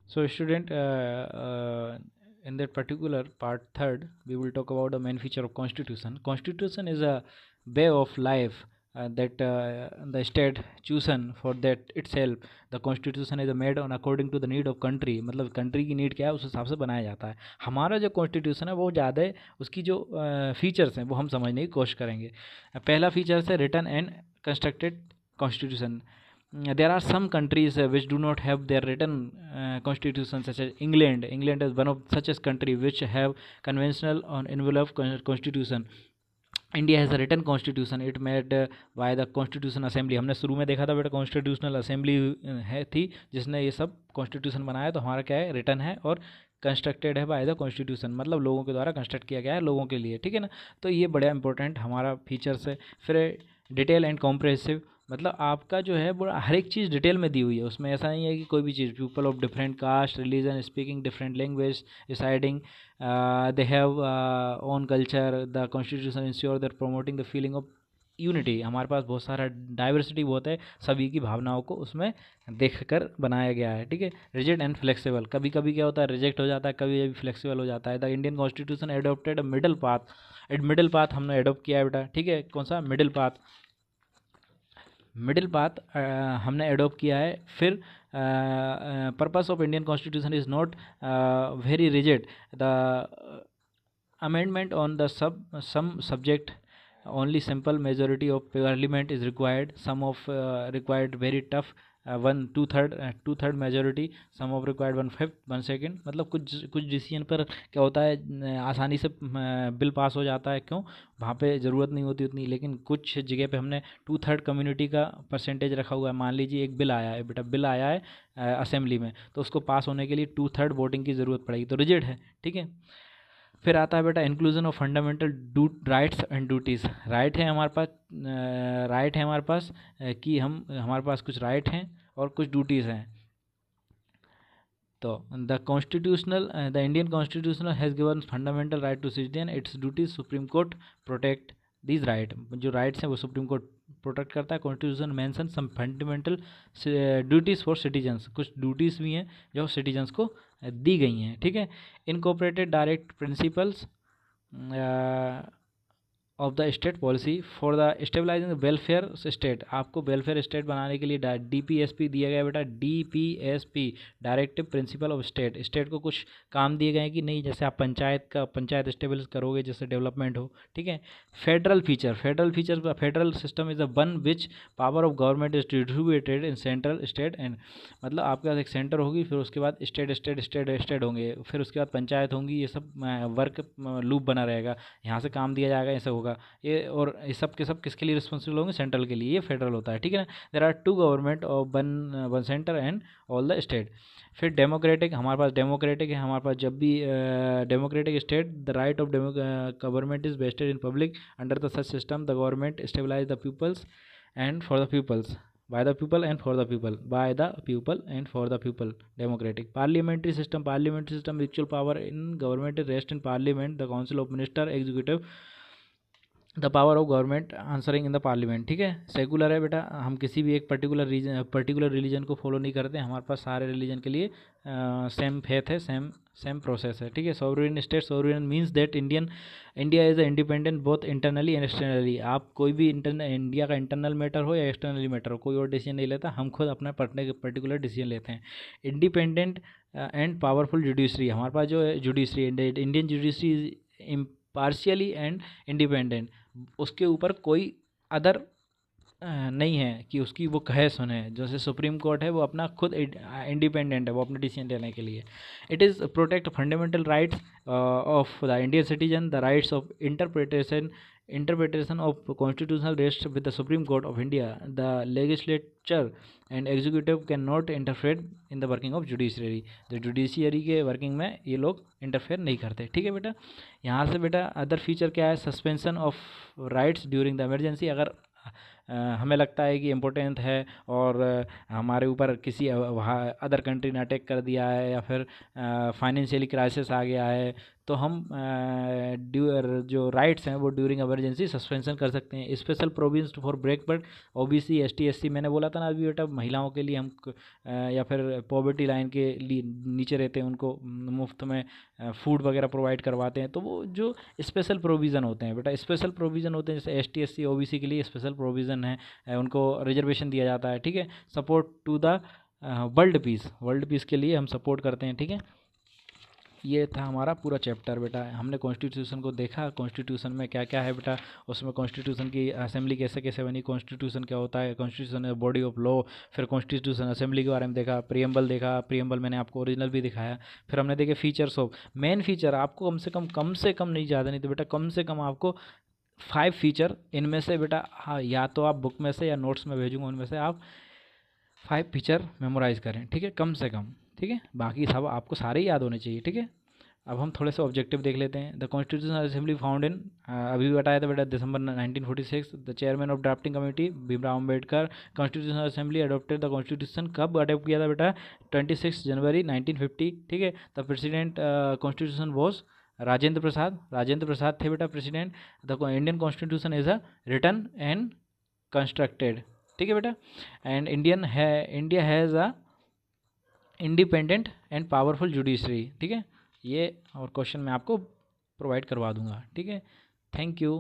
So, student, in that particular part third, we will talk about the main feature of constitution. Constitution is a way of life that the state chosen for that itself. The constitution is made on according to the need of country. मतलब country की need क्या है उस हिसाब से बनाया जाता है. हमारा जो constitution है वो ज़्यादा है, उसकी जो features हैं वो हम समझने की कोशिश करेंगे. पहला feature है written and constructed constitution. There are some countries which do not have their written constitution, such as England. England is one of such as country which have conventional on envelope constitution. India has a written constitution it made by the constitution assembly. हमने शुरू में देखा था बेटा constitutional assembly है थी जिसने ये सब कॉन्स्टिट्यूशन बनाया. तो हमारा क्या है, रिटन है और कंस्ट्रक्टेड है बाय द कॉन्स्टिट्यूशन, मतलब लोगों के द्वारा कंस्ट्रक्ट किया गया है लोगों के लिए. ठीक है ना. तो ये बड़ा इंपॉर्टेंट हमारा फीचर्स है. फिर डिटेल एंड कॉम्प्रेहेंसिव, मतलब आपका जो है वो हर एक चीज़ डिटेल में दी हुई है. उसमें ऐसा नहीं है कि कोई भी चीज़, people of different caste religion speaking different language residing, they have own culture. The constitution ensure that promoting the feeling of unity. हमारे पास बहुत सारा डाइवर्सिटी बहुत है, सभी की भावनाओं को उसमें देख कर बनाया गया है. ठीक है. रिजिड एंड फ्लेक्सिबल, कभी कभी क्या होता है रिजेक्ट हो जाता है, कभी कभी फ्लेक्सिबल हो जाता है. The Indian constitution adopted a middle path. Middle path हमने एडोप्ट किया है बेटा. ठीक है. कौन सा मिडल पाथ, मिडिल पाथ हमने एडोप्ट किया है. फिर purpose of Indian constitution is not very rigid. The amendment on the some subject only simple majority of parliament is required. Some of required very tough 2/3 majority. Some of required 1/5 1/2. मतलब कुछ decision पर क्या होता है आसानी से bill pass हो जाता है. क्यों, वहाँ पे ज़रूरत नहीं होती उतनी. लेकिन कुछ जगह पे हमने 2/3 कम्युनिटी का परसेंटेज रखा हुआ है. मान लीजिए एक बिल आया है बेटा, बिल आया है असेंबली में, तो उसको पास होने के लिए 2/3 वोटिंग की ज़रूरत पड़ेगी, तो रिजिड है. ठीक है. फिर आता है बेटा inclusion of fundamental rights and duties. Right है हमारे पास, कि हमारे पास कुछ राइट हैं और कुछ ड्यूटीज़ हैं. तो the Indian constitutional has given fundamental right to citizen. It's duties supreme court protect these right. जो राइट्स हैं वो सुप्रीम कोर्ट प्रोटेक्ट करता है. Constitution mention some fundamental duties for citizens. कुछ ड्यूटीज़ भी हैं जो सिटीजन्स को दी गई हैं. ठीक है. Incorporated direct principles of the state policy for the stabilising welfare state. आपको वेलफेयर स्टेट बनाने के लिए DPSP दिया गया बेटा. DPSP directive principle of state. State को कुछ काम दिए गए हैं कि नहीं, जैसे आप पंचायत स्टेबलिश करोगे जिससे डेवलपमेंट हो. ठीक है. Federal feature federal system is the one which power of government is distributed in central state and. मतलब आपके पास एक सेंटर होगी, फिर उसके बाद स्टेट होंगे, फिर उसके बाद पंचायत होंगी. ये सब वर्क लूप बना रहेगा. यहाँ से काम दिया जाएगा, ऐसा होगा ये. और ये सब के सब किसके लिए रिस्पॉन्सिबल होंगे, सेंट्रल के लिए. ये फेडरल होता है. ठीक है ना. There are 2 government of one centre and all the state. फिर डेमोक्रेटिक, हमारे पास डेमोक्रेटिक है. हमारे पास जब भी democratic state, the right of government is vested in public. Under the such system the government stabilise the peoples and for the peoples, by the people and for the people, by the people and for the people. Democratic. Parliamentary system actual power in government rest in parliament, the council of minister, executive, the power of government answering in the parliament. ठीक है. Secular है बेटा. हम किसी भी एक particular religion को follow नहीं करते. हमारे पास सारे रिलीजन के लिए सेम फेथ है, सेम प्रोसेस है. ठीक है. Sovereign state. Sovereign means that India is independent both internally and externally. आप कोई भी इंडिया का इंटरनल मैटर हो या एक्सटर्नली मैटर हो, कोई और डिसीजन नहीं लेता. हम खुद अपना पर्टिकुलर डिसीजन लेते हैं. Independent and powerful judiciary. हमारे पास जो है judiciary, Indian judiciary is partially and independent. उसके ऊपर कोई अदर नहीं है कि उसकी वो कहे सुने. जैसे सुप्रीम कोर्ट है वो अपना खुद इंडिपेंडेंट है, वो अपने डिसीजन लेने के लिए. It is protect fundamental rights of the Indian citizen. The rights of interpretation of constitutional rests with the Supreme Court of India. The legislature and executive cannot interfere in the working of judiciary. जो judiciary के working में ये लोग interfere नहीं करते. ठीक है बेटा. यहाँ से बेटा अदर फीचर क्या है, suspension of rights during the emergency. अगर हमें लगता है कि इम्पोर्टेंट है और हमारे ऊपर किसी अदर कंट्री ने अटैक कर दिया है या फिर फाइनेंशियली क्राइसिस आ गया है, तो हम जो राइट्स हैं वो ड्यूरिंग इमरजेंसी सस्पेंशन कर सकते हैं। Special provisions for break, but OBC ST SC, मैंने बोला था ना अभी बेटा, महिलाओं के लिए हम या फिर पॉवर्टी लाइन के लिए नीचे रहते हैं उनको मुफ्त में फूड वगैरह प्रोवाइड करवाते हैं। तो वो जो स्पेशल प्रोविज़न होते हैं बेटा, स्पेशल प्रोविज़न होते हैं, जैसे एसटी एससी ओबीसी के लिए स्पेशल प्रोविज़न है, उनको रिजर्वेशन दिया जाता है, ठीक है। Support to the world peace के लिए हम सपोर्ट करते हैं, ठीक है। ये था हमारा पूरा चैप्टर बेटा। हमने कॉन्स्टिट्यूशन को देखा, कॉन्स्टिट्यूशन में क्या क्या है बेटा, उसमें कॉन्स्टिट्यूशन की असेंबली कैसे कैसे बनी, कॉन्स्टिट्यूशन क्या होता है, कॉन्स्टिट्यूशन बॉडी ऑफ लॉ, फिर कॉन्स्टिट्यूशन असेंबली के बारे में देखा, प्रियम्बल देखा, प्रियम्बल मैंने आपको ओरिजिनल भी दिखाया, फिर हमने देखे फीचर्स ऑफ, मेन फीचर आपको कम से कम नहीं, ज़्यादा नहीं तो बेटा कम से कम आपको 5 फीचर, इनमें से बेटा हाँ, या तो आप बुक में से या नोट्स में भेजूँगा, उनमें से आप 5 फीचर मेमोराइज़ करें, ठीक है, कम से कम, ठीक है। बाकी सब आपको सारे ही याद होने चाहिए, ठीक है। अब हम थोड़े से ऑब्जेक्टिव देख लेते हैं। The constitutional assembly found in, अभी बताया था बेटा, दिसंबर 1946। The chairman of drafting committee Bhimrao Ambedkar. Constitutional assembly adopted the constitution, कब अडोप्ट किया था बेटा, 26 जनवरी 1950, ठीक है। The president constitution was Rajendra Prasad, Rajendra Prasad थे बेटा president. The Indian constitution is a written and constructed, ठीक है बेटा। And India has a independent and powerful judiciary, ठीक है। ये और क्वेश्चन मैं आपको प्रोवाइड करवा दूंगा, ठीक है। Thank you.